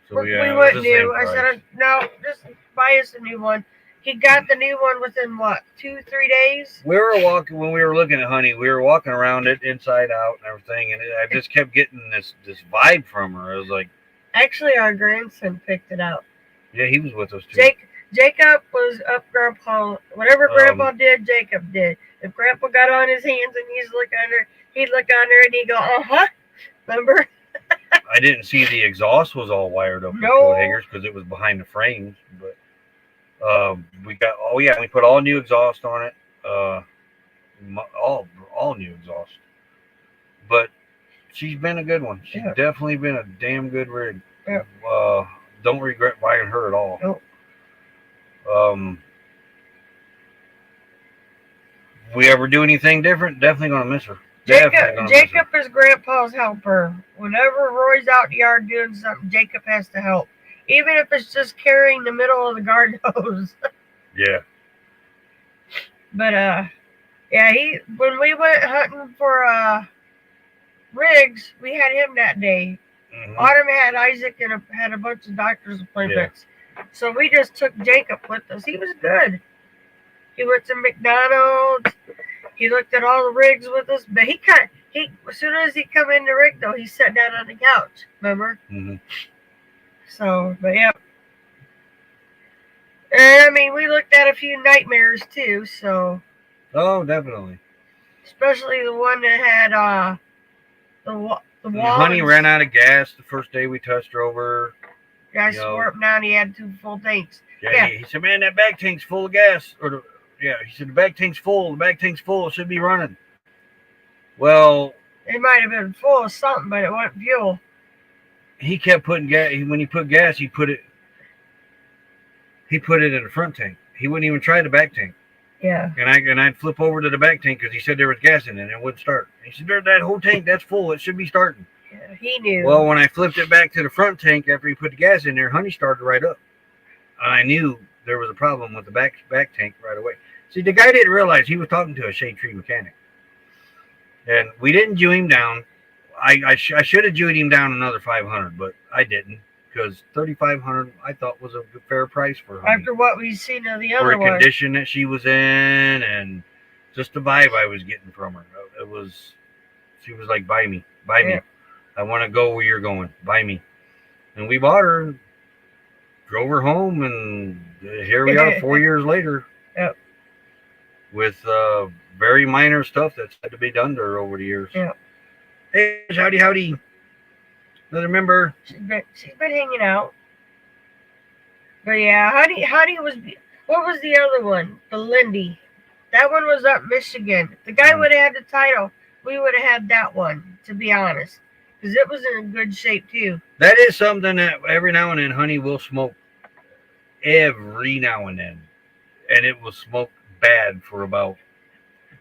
So We yeah, went it was the new. same I price. said, no, just buy us a new one. He got the new one within 2-3 days? We were walking when we were looking at Honey. We were walking around it inside out and everything, and I just kept getting this vibe from her. I was like, Actually, our grandson picked it out. yeah, he was with us too. Jacob was up Grandpa. Whatever Grandpa did, Jacob did. If Grandpa got on his hands and he'd look under and he'd go, uh-huh. Remember? I didn't see the exhaust was all wired up with No. coat hangers because it was behind the frames. But we put all new exhaust on it. All new exhaust. But she's been a good one. She's definitely been a damn good rig. Yeah. Don't regret buying her at all. Nope. We ever do anything different? Definitely gonna miss her. Jacob is Grandpa's helper. Whenever Roy's out in the yard doing something, Jacob has to help. Even if it's just carrying the middle of the garden hose. Yeah. But when we went hunting for rigs, we had him that day. Mm-hmm. Autumn had Isaac and had a bunch of doctor's appointments. Yeah. So we just took Jacob with us. He was good. He went to McDonald's. He looked at all the rigs with us. But as soon as he come in the rig though, he sat down on the couch. Remember? Mm-hmm. So, but yeah. And I mean, we looked at a few nightmares too. So. Oh, definitely. Especially the one that had the wall. Honey ran out of gas the first day we touched her over. I swore up now and he had 2 full tanks. Yeah. He said, man, that bag tank's full of gas. He said, the bag tank's full. The bag tank's full. It should be running. Well. It might have been full of something, but it wasn't fuel. He kept putting gas. When he put gas, he put it in the front tank. He wouldn't even try the back tank. Yeah. And I'd flip over to the back tank because he said there was gas in it and it wouldn't start. He said, that whole tank, that's full. It should be starting. Yeah, he knew. Well, when I flipped it back to the front tank after he put the gas in there, Honey started right up. And I knew there was a problem with the back tank right away. See, the guy didn't realize he was talking to a shade tree mechanic. And we didn't jew him down. I should have jewed him down another $500, but I didn't. Because $3,500 I thought was a fair price for her. After what we've seen of the other for the one. condition that she was in and just the vibe I was getting from her. She was like, buy me. I want to go where you're going. Buy me. And we bought her, drove her home, and here we are 4 years later. Yep. With very minor stuff that's had to be done to her over the years. Yep. Hey, howdy. Another member. She's been hanging out. But yeah, Honey was. What was the other one? The Lindy. That one was up Michigan. If the guy would have had the title, we would have had that one, to be honest. Because it was in good shape too. That is something that every now and then Honey will smoke. Every now and then. And it will smoke bad for about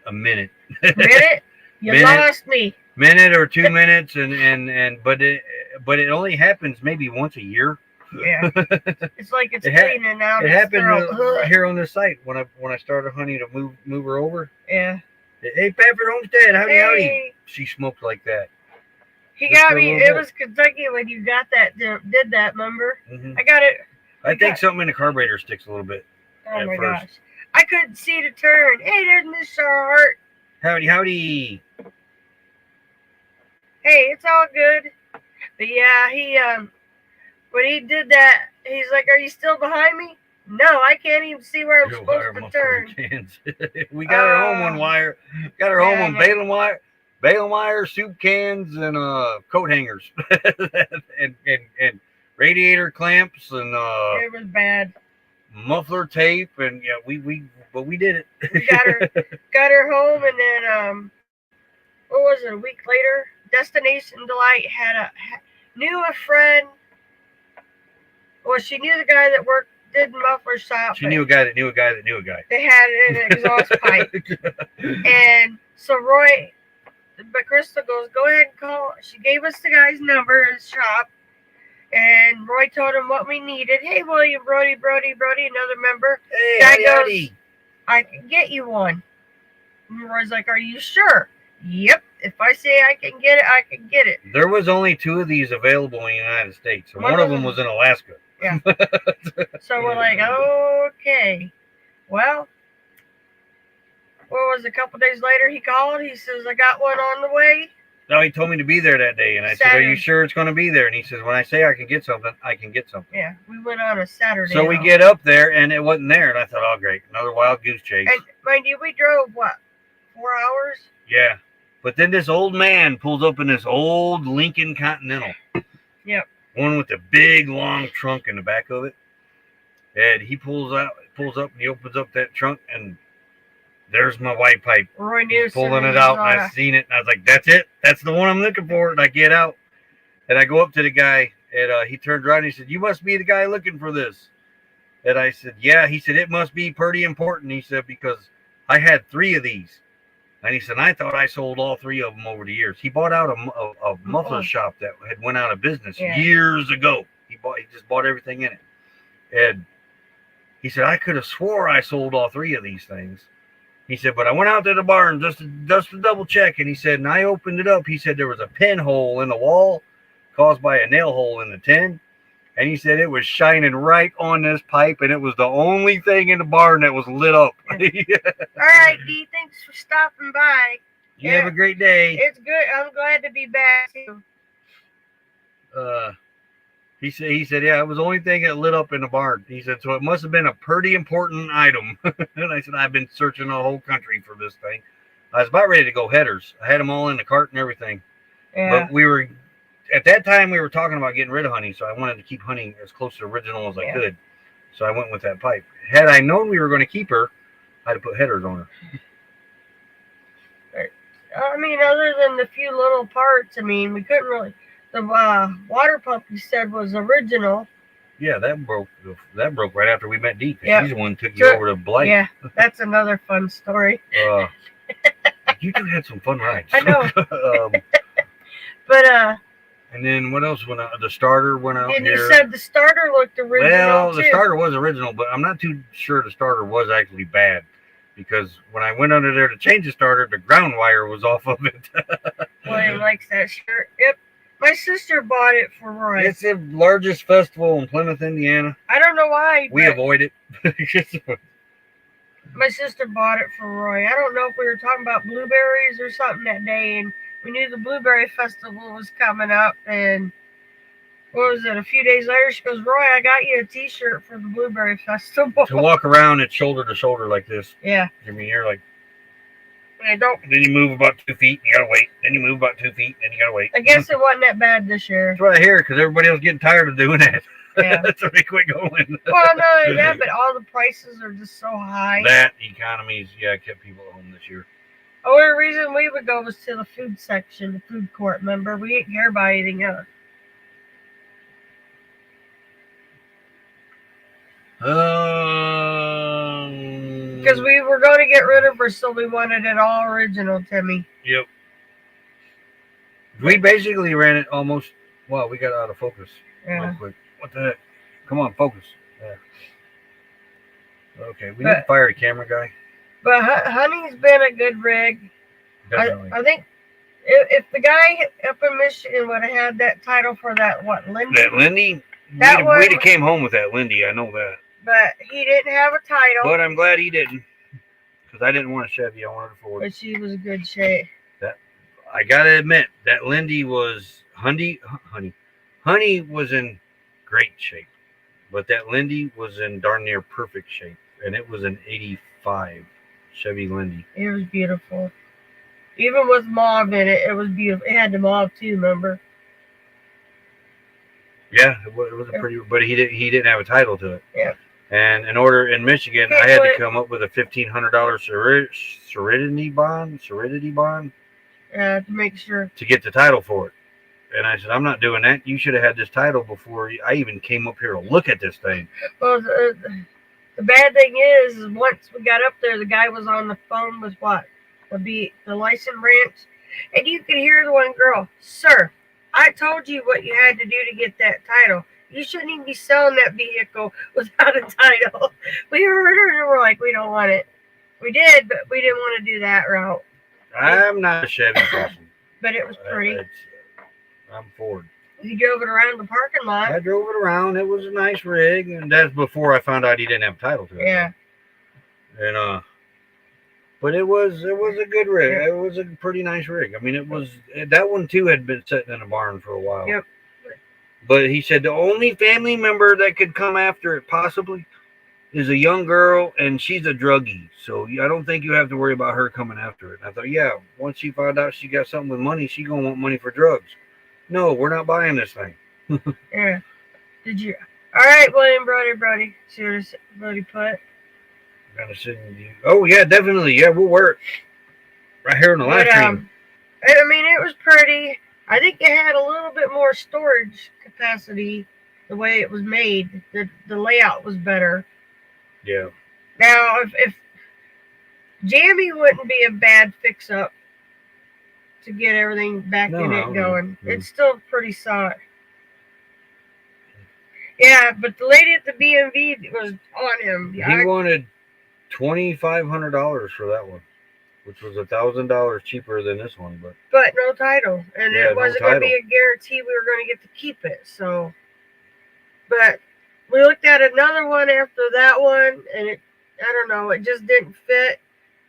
a minute. Minute? You lost me. Minute or 2 minutes, but it only happens maybe once a year. Yeah, it's like it's cleaning out. It happened right here on this site when I started Honey to move her over. Yeah. Hey, Pepper Homestead, howdy. She smoked like that. He got me. It was Kentucky when you got that. Did that? Remember? Mm-hmm. I got it. I think something in the carburetor sticks a little bit. Oh my gosh! I couldn't see the turn. Hey, there's Miss Charlotte. Howdy. Hey, it's all good. But yeah, he when he did that, he's like, "Are you still behind me?" No, I can't even see where I'm supposed to turn. We got her home on wire. Got her home on baling wire, soup cans, and coat hangers, and radiator clamps, and it was bad. Muffler tape, and yeah, we did it. We got her home, and then what was it? A week later, Destination Delight knew a friend. Well, she knew the guy that did muffler shop. She knew a guy that knew a guy that knew a guy. They had an exhaust pipe, and so but Crystal goes, "Go ahead and call." She gave us the guy's number in his shop. And Roy told him what we needed. Hey, William, Brody, another member. Hey, guy howdy. I can get you one. And Roy's like, are you sure? Yep. If I say I can get it, I can get it. There was only 2 of these available in the United States, and one of them was in Alaska. Yeah. So we're like, okay. Well, what was it, a couple days later he called. He says, I got one on the way. No, he told me to be there that day, and I said, are you sure it's going to be there? And he says, when I say I can get something, I can get something. Yeah, we went on a Saturday. So we get up there, and it wasn't there, and I thought, oh, great, another wild goose chase. And mind you, we drove, what, 4 hours? Yeah. But then this old man pulls up in this old Lincoln Continental. Yep. One with the big, long trunk in the back of it. And he pulls up, and he opens up that trunk, and there's my white pipe. Roy knew. He's pulling it out, and I seen it, and I was like, that's it. That's the one I'm looking for. And I get out, and I go up to the guy, and he turned around, and he said, you must be the guy looking for this. And I said, yeah. He said, it must be pretty important. He said, because I had 3 of these. And he said, I thought I sold all 3 of them over the years. He bought out a muffler shop that had went out of business years ago. He just bought everything in it. And he said, I could have swore I sold all 3 of these things. He said, but I went out to the barn just to double check. And he said, and I opened it up. He said, there was a pinhole in the wall caused by a nail hole in the tin. And he said, it was shining right on this pipe. And it was the only thing in the barn that was lit up. All right, Dee, thanks for stopping by. You have a great day. It's good. I'm glad to be back, too. He said, yeah, it was the only thing that lit up in the barn. He said, so it must have been a pretty important item. And I said, I've been searching the whole country for this thing. I was about ready to go headers. I had them all in the cart and everything. Yeah. But at that time, we were talking about getting rid of honey, so I wanted to keep honey as close to original as I could. So I went with that pipe. Had I known we were going to keep her, I'd have put headers on her. I mean, other than the few little parts, I mean, we couldn't really. The water pump you said was original. Yeah, that broke right after we met Dee. She's the one who took you over to Blight. Yeah, that's another fun story. You two had some fun rides. I know. But and then what else went out? The starter went out. And you said the starter looked original. Well, the starter was original, but I'm not too sure the starter was actually bad. Because when I went under there to change the starter, the ground wire was off of it. William likes that shirt. Yep. My sister bought it for Roy. It's the largest festival in Plymouth, Indiana. I don't know why. We avoid it. My sister bought it for Roy. I don't know if we were talking about blueberries or something that day, and we knew the Blueberry Festival was coming up, and what was it, a few days later, she goes, Roy, I got you a t-shirt for the Blueberry Festival. To walk around it shoulder to shoulder like this. Yeah. I mean, you're like, I don't. Then you move about 2 feet, and you gotta wait. Then you move about 2 feet, and you gotta wait. I guess it wasn't that bad this year. That's what I hear, because everybody else getting tired of doing that. Yeah. So they quit going. Well, no, yeah, but all the prices are just so high. That economy's, kept people at home this year. The only reason we would go was to the food section, the food court, remember? We didn't care about anything else. Because we were going to get rid of her, so we wanted it all original, Timmy. Yep. We basically ran it almost. Well, we got out of focus real quick. What the heck? Come on, focus. Yeah. Okay, we need to fire the camera guy. But Honey's been a good rig. Definitely. I think if the guy up in Michigan would have had that title for that, what, Lindy? That Lindy? We'd have came home with that Lindy, I know that. But he didn't have a title. But I'm glad he didn't. Because I didn't want a Chevy, I wanted a Ford. But she was a good shape. I gotta admit, that Lindy was, Honey was in great shape. But that Lindy was in darn near perfect shape. And it was an 85 Chevy Lindy. It was beautiful. Even with mauve in it, it was beautiful. It had the mauve too, remember? Yeah, it was a pretty, but he didn't have a title to it. Yeah. And in Michigan, I had to come up with a $1,500 Serenity bond. To make sure. To get the title for it. And I said, I'm not doing that. You should have had this title before I even came up here to look at this thing. Well, the bad thing is once we got up there, the guy was on the phone with what? The license branch. And you could hear the one girl, sir, I told you what you had to do to get that title. You shouldn't even be selling that vehicle without a title. We heard her and we're like, we don't want it. We did, but we didn't want to do that route. I'm not a Chevy person. But it was pretty. I'm Ford. You drove it around the parking lot. I drove it around. It was a nice rig, and that's before I found out he didn't have title to it. Yeah. And but it was a good rig. It was a pretty nice rig. I mean, that one too had been sitting in a barn for a while. Yep. But he said the only family member that could come after it possibly is a young girl, and she's a druggie. So I don't think you have to worry about her coming after it. And I thought, yeah, once she found out she got something with money, she gonna want money for drugs. No, we're not buying this thing. Yeah. Did you? All right, William Brody. See what Brody put? I'm gonna send you. Oh yeah, definitely. Yeah, we'll wear it right here on the live stream. I mean, it was pretty. I think it had a little bit more storage capacity. The way it was made, the layout was better. Yeah. Now, if Jammy wouldn't be a bad fix-up to get everything back in it going. No. It's still pretty solid. Yeah, but the lady at the BMV was on him. He wanted $2,500 for that one, which was $1,000 cheaper than this one, but no title, and Yeah, it wasn't no going to be a guarantee we were going to get to keep it. So, but we looked at another one after that one, and I don't know, it just didn't fit.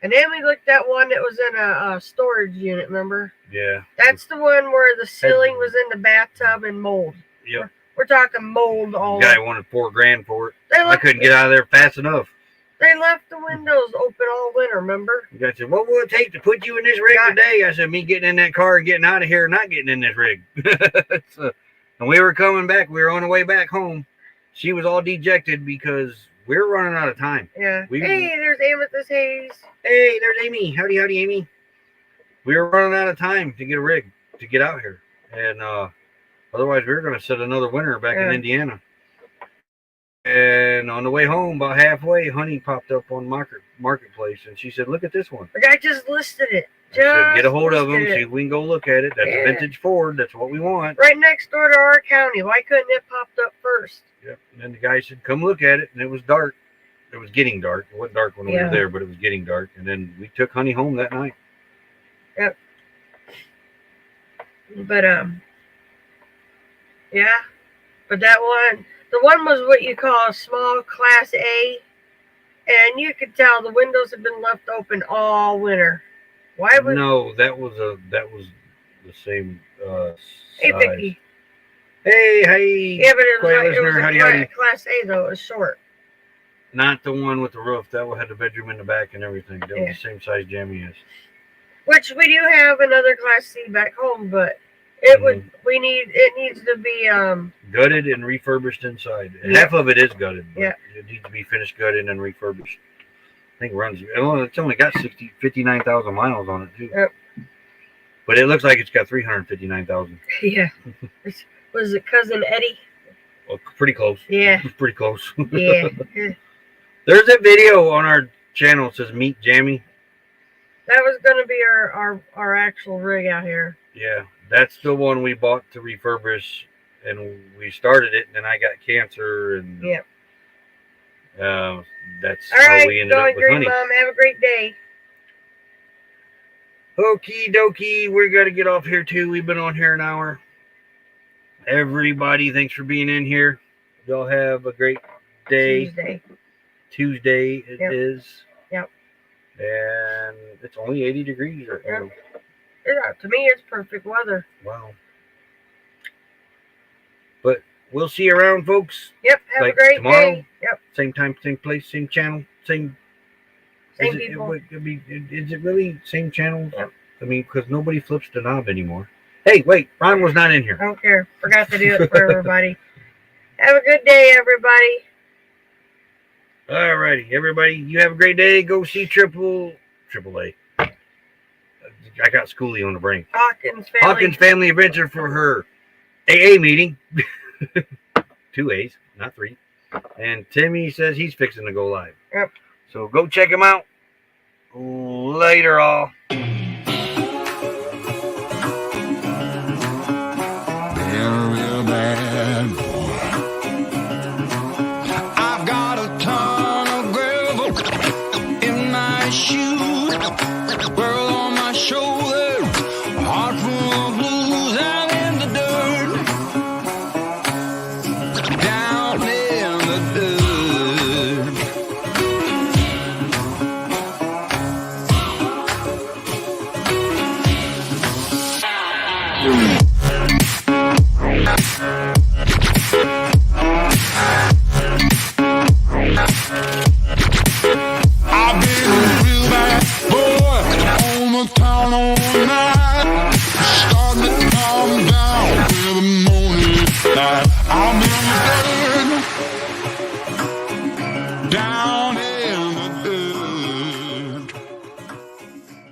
And then we looked at one that was in a storage unit, remember? Yeah. That's the one where the ceiling was in the bathtub and mold. Yep. We're talking mold all The guy wanted $4,000 for it. They I couldn't get out of there fast enough. They left the windows open all winter, remember? The guy said, what will it take to put you in this rig today? I said, me getting in that car and getting out of here and not getting in this rig. And we were coming back. We were on the way back home. She was all dejected because we were running out of time. Yeah. Hey, there's Amethyst Hayes. Hey, there's Amy. Howdy, Amy. We were running out of time to get a rig to get out here. And otherwise, we were going to set another winter back in Indiana. And on the way home, about halfway, Honey popped up on Marketplace, and she said, look at this one. The guy just listed it. I said, get a hold of him, see if we can go look at it. That's a vintage Ford. That's what we want. Right next door to our county. Why couldn't it popped up first? Yep. And then the guy said, come look at it. And it was dark. It was getting dark. It wasn't dark when we were there, but it was getting dark. And then we took Honey home that night. Yep. But, yeah. But that one, the one was what you call a small Class A. And you could tell the windows had been left open all winter. Why would... No, that was the same Hey, size. Vicky. Hey. Yeah, but it was, howdy. Class A, though. It was short. Not the one with the roof. That one had the bedroom in the back and everything. That was the same size Jamie is. Which we do have another Class C back home, but it needs to be gutted and refurbished inside. Half of it is gutted, but it needs to be finished gutted and refurbished. I think it's only got 59,000 miles on it too. Yep. But it looks like it's got 359,000. Yeah. Was it Cousin Eddie? Well, pretty close. Yeah. Pretty close. Yeah. There's a video on our channel that says Meet Jammy. That was going to be our actual rig out here. Yeah, that's the one we bought to refurbish, and we started it, and then I got cancer, and that's how we ended up with Honey. Mom. Have a great day. Okie dokie, we're going to get off here too. We've been on here an hour. Everybody, thanks for being in here. Y'all have a great day. Tuesday it is. Yep. And it's only 80 degrees right now. Yeah, to me, it's perfect weather. Wow. But we'll see you around, folks. Yep, have a great day. Yep. Same time, same place, same channel, same people. Is it really same channel? Yep. I mean, because nobody flips the knob anymore. Hey, wait, Ron was not in here. I don't care. Forgot to do it for everybody. Have a good day, everybody. All righty, everybody. You have a great day. Go see Triple A. I got Schoolie on the brain. Hawkins Family Adventure for her AA meeting. 2 A's, not 3. And Timmy says he's fixing to go live. Yep. So go check him out. Later, all. Real bad boy. I've got a ton of gravel in my Awning.